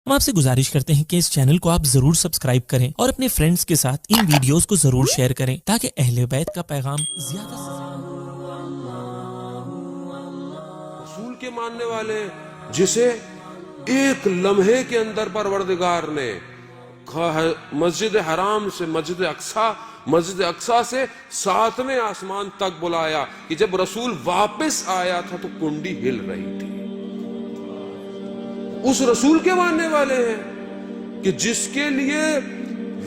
ہم آپ سے گزارش کرتے ہیں کہ اس چینل کو آپ ضرور سبسکرائب کریں اور اپنے فرینڈز کے ساتھ ان ویڈیوز کو ضرور شیئر کریں تاکہ اہل بیت کا پیغام زیادہ سے رسول کے ماننے والے جسے ایک لمحے کے اندر پروردگار نے مسجد حرام سے مسجد اقصی سے 7ویں آسمان تک بلایا کہ جب رسول واپس آیا تھا تو کنڈی ہل رہی تھی. اس رسول کے ماننے والے ہیں کہ جس کے لیے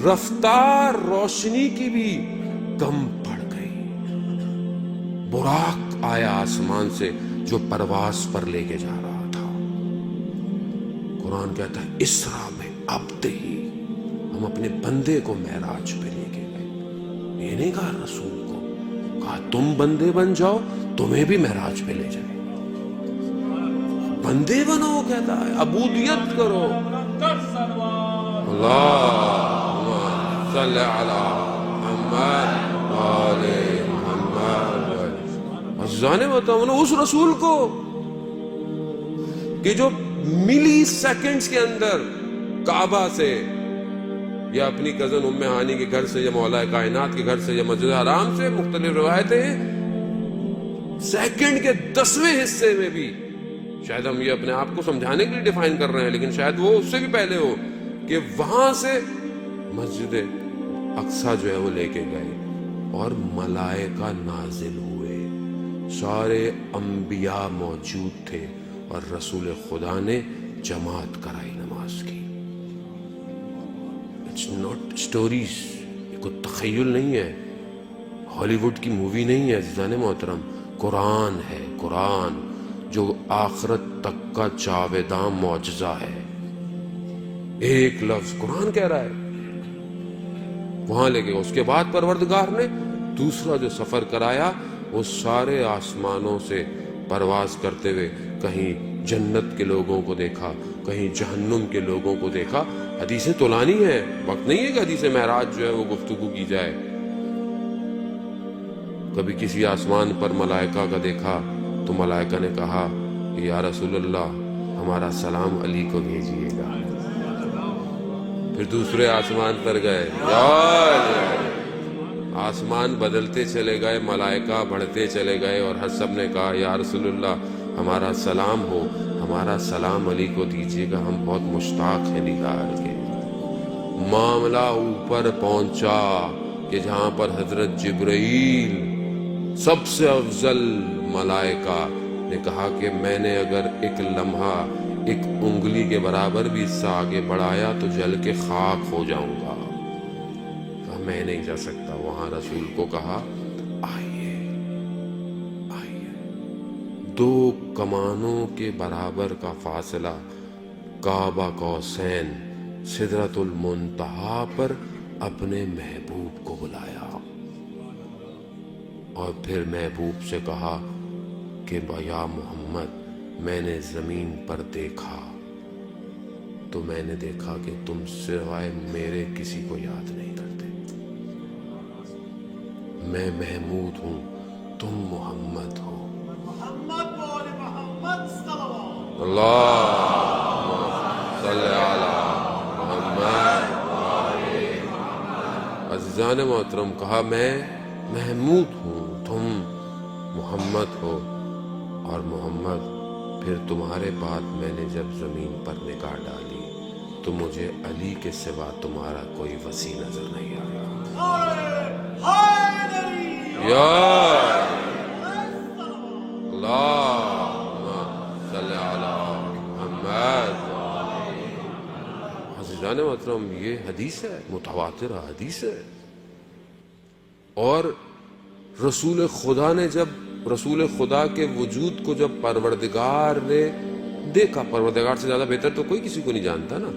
رفتار روشنی کی بھی کم پڑ گئی. براق آیا آسمان سے جو پرواز پر لے کے جا رہا تھا. قرآن کہتا ہے اسرا میں عبد ہی ہم اپنے بندے کو معراج پہ لے کے گئے. یہ نہیں کہا رسول کو، کہا تم بندے بن جاؤ تمہیں بھی معراج پہ لے جائے. بندے بنو کہتا ہے، عبودیت کرو. اللہم صلی علی محمد وآل محمد. عزیزانے بتاؤ اس رسول کو کہ جو ملی سیکنڈز کے اندر کعبہ سے یا اپنی کزن ام ہانی کے گھر سے یا مولا کائنات کے گھر سے یا مسجد حرام سے، مختلف روایتیں ہیں، سیکنڈ کے 10ویں حصے میں بھی، شاید ہم یہ اپنے آپ کو سمجھانے کے لیے ڈیفائن کر رہے ہیں لیکن شاید وہ اس سے بھی پہلے ہو، کہ وہاں سے مسجد اقصی جو ہے وہ لے کے گئے اور ملائکہ نازل ہوئے. سارے انبیاء موجود تھے اور رسول خدا نے جماعت کرائی نماز کی. اٹس ناٹ سٹوریز، یہ کوئی تخیل نہیں ہے، ہالی ووڈ کی مووی نہیں ہے عزیزان محترم. قرآن ہے، قرآن جو آخرت تک کا جاوداں معجزہ ہے. ایک لفظ قرآن کہہ رہا ہے، وہاں لے کے اس کے بعد پروردگار نے دوسرا جو سفر کرایا وہ سارے آسمانوں سے پرواز کرتے ہوئے کہیں جنت کے لوگوں کو دیکھا، کہیں جہنم کے لوگوں کو دیکھا. حدیث طولانی ہے، وقت نہیں ہے کہ حدیث معراج جو ہے وہ گفتگو کی جائے. کبھی کسی آسمان پر ملائکہ کا دیکھا تو ملائکہ نے کہا یا رسول اللہ ہمارا سلام علی کو بھیجیے گا. پھر دوسرے آسمان پر گئے، آسمان بدلتے چلے گئے، ملائکہ بڑھتے چلے گئے اور ہر سب نے کہا یا رسول اللہ ہمارا سلام ہو، ہمارا سلام علی کو دیجیے گا، ہم بہت مشتاق ہیں دیدار کے. معاملہ اوپر پہنچا کہ جہاں پر حضرت جبرائیل سب سے افضل ملائکہ نے کہا کہ میں نے اگر ایک لمحہ ایک انگلی کے برابر بھی اس سے آگے بڑھایا تو جل کے خاک ہو جاؤں گا. کہا میں نہیں جا سکتا. وہاں رسول کو کہا آئیے آئیے. 2 کمانوں کے برابر کا فاصلہ، کعبہ قوسین، سدرۃ المنتہا پر اپنے محبوب کو بلایا اور پھر محبوب سے کہا کہ یا محمد میں نے زمین پر دیکھا تو میں نے دیکھا کہ تم سوائے میرے کسی کو یاد نہیں کرتے. میں محمود ہوں، تم محمد ہو. اللہ صلی علی محمد. عزیزان محترم کہا میں محمود ہوں، تم محمد ہو. اور محمد پھر تمہارے بعد میں نے جب زمین پر نگاہ ڈالی تو مجھے علی کے سوا تمہارا کوئی وسیع نظر نہیں آیا. یا اللہم صلی علی محمد. عزیزان محترم یہ حدیث ہے، متواتر حدیث ہے. اور رسول خدا نے جب رسول خدا کے وجود کو جب پروردگار نے دیکھا، پروردگار سے زیادہ بہتر تو کوئی کسی کو نہیں جانتا نا،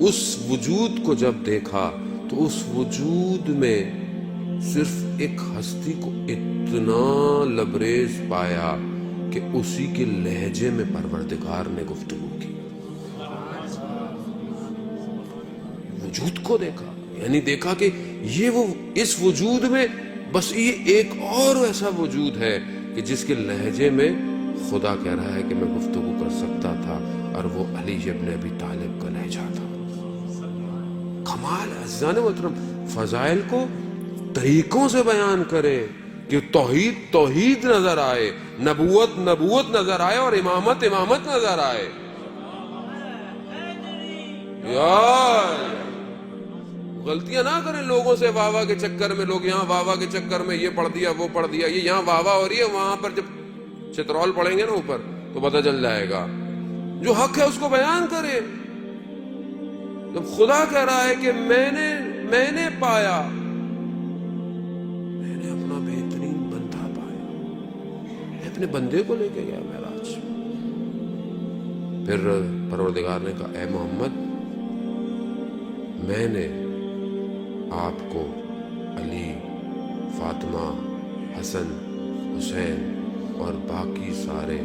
اس وجود کو جب دیکھا تو اس وجود میں صرف ایک ہستی کو اتنا لبریز پایا کہ اسی کے لہجے میں پروردگار نے گفتگو کی. وجود کو دیکھا، یعنی دیکھا کہ یہ وہ اس وجود میں بس یہ ایک اور ایسا وجود ہے کہ جس کے لہجے میں خدا کہہ رہا ہے کہ میں گفتگو کر سکتا تھا اور وہ علی ابن ابی طالب کا لہجہ تھا. کمال. عزیزان محترم، فضائل کو طریقوں سے بیان کرے کہ توحید توحید نظر آئے، نبوت نبوت نظر آئے، اور امامت امامت نظر آئے. یار غلطیاں نہ کریں لوگوں سے واہ واہ کے چکر میں. لوگ یہاں واہ واہ کے چکر میں یہ پڑھ دیا وہ پڑھ دیا. یہ یہاں واہ واہ ہو رہی ہے، وہاں پر جب چترول پڑھیں گے نا اوپر تو پتہ چل جائے گا. جو حق ہے اس کو بیان کرے. جب خدا کہہ رہا ہے کہ میں نے پایا، میں نے اپنا بہترین بندہ پایا، میں اپنے بندے کو لے کے گیا معراج. پھر پروردگار نے کہا اے محمد، میں نے آپ کو علی، فاطمہ، حسن، حسین اور باقی سارے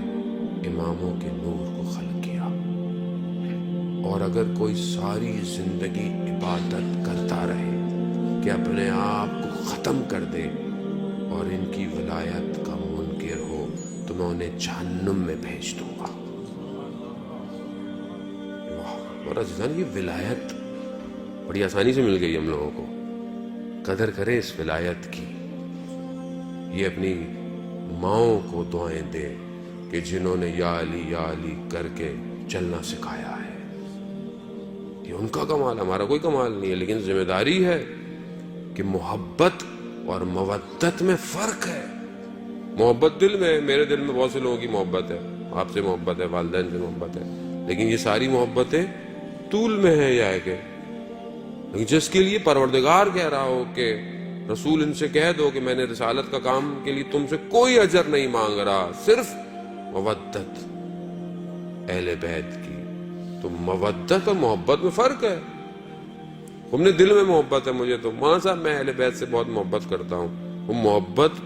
اماموں کے نور کو خلق کیا، اور اگر کوئی ساری زندگی عبادت کرتا رہے کہ اپنے آپ کو ختم کر دے اور ان کی ولایت کا منکر ہو تو میں انہیں جہنم میں بھیج دوں گا. اور عزیزان یہ ولایت بڑی آسانی سے مل گئی ہم لوگوں کو. قدر کریں اس ولایت کی. یہ اپنی ماؤں کو دعائیں دیں کہ جنہوں نے یا علی کر کے چلنا سکھایا ہے. یہ ان کا کمال، ہمارا کوئی کمال نہیں ہے. لیکن ذمہ داری ہے کہ محبت اور مودت میں فرق ہے. محبت دل میں، میرے دل میں بہت سے لوگوں کی محبت ہے، آپ سے محبت ہے، والدین سے محبت ہے، لیکن یہ ساری محبتیں طول میں ہیں یا ہے کہ جس کے لیے پروردگار کہہ رہا ہو کہ رسول ان سے کہہ دو کہ میں نے رسالت کا کام کے لیے تم سے کوئی اجر نہیں مانگ رہا، صرف مودت اہل بیت کی. تو مودت اور محبت میں فرق ہے. تم نے دل میں محبت ہے مجھے، تو مولانا صاحب میں اہل بیت سے بہت محبت کرتا ہوں. وہ محبت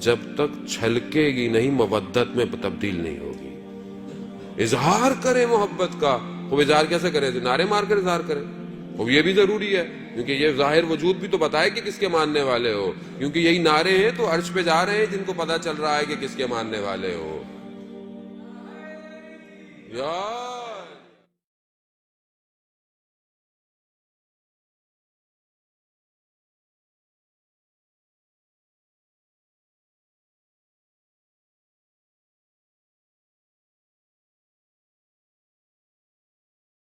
جب تک چھلکے گی نہیں مودت میں تبدیل نہیں ہوگی. اظہار کرے محبت کا. وہ اظہار کیسے کرے؟ نعرے مار کر اظہار کرے. وہ یہ بھی ضروری ہے کیونکہ یہ ظاہر وجود بھی تو بتائے کہ کس کے ماننے والے ہو. کیونکہ یہی نعرے ہیں تو عرش پہ جا رہے ہیں جن کو پتا چل رہا ہے کہ کس کے ماننے والے ہو. یا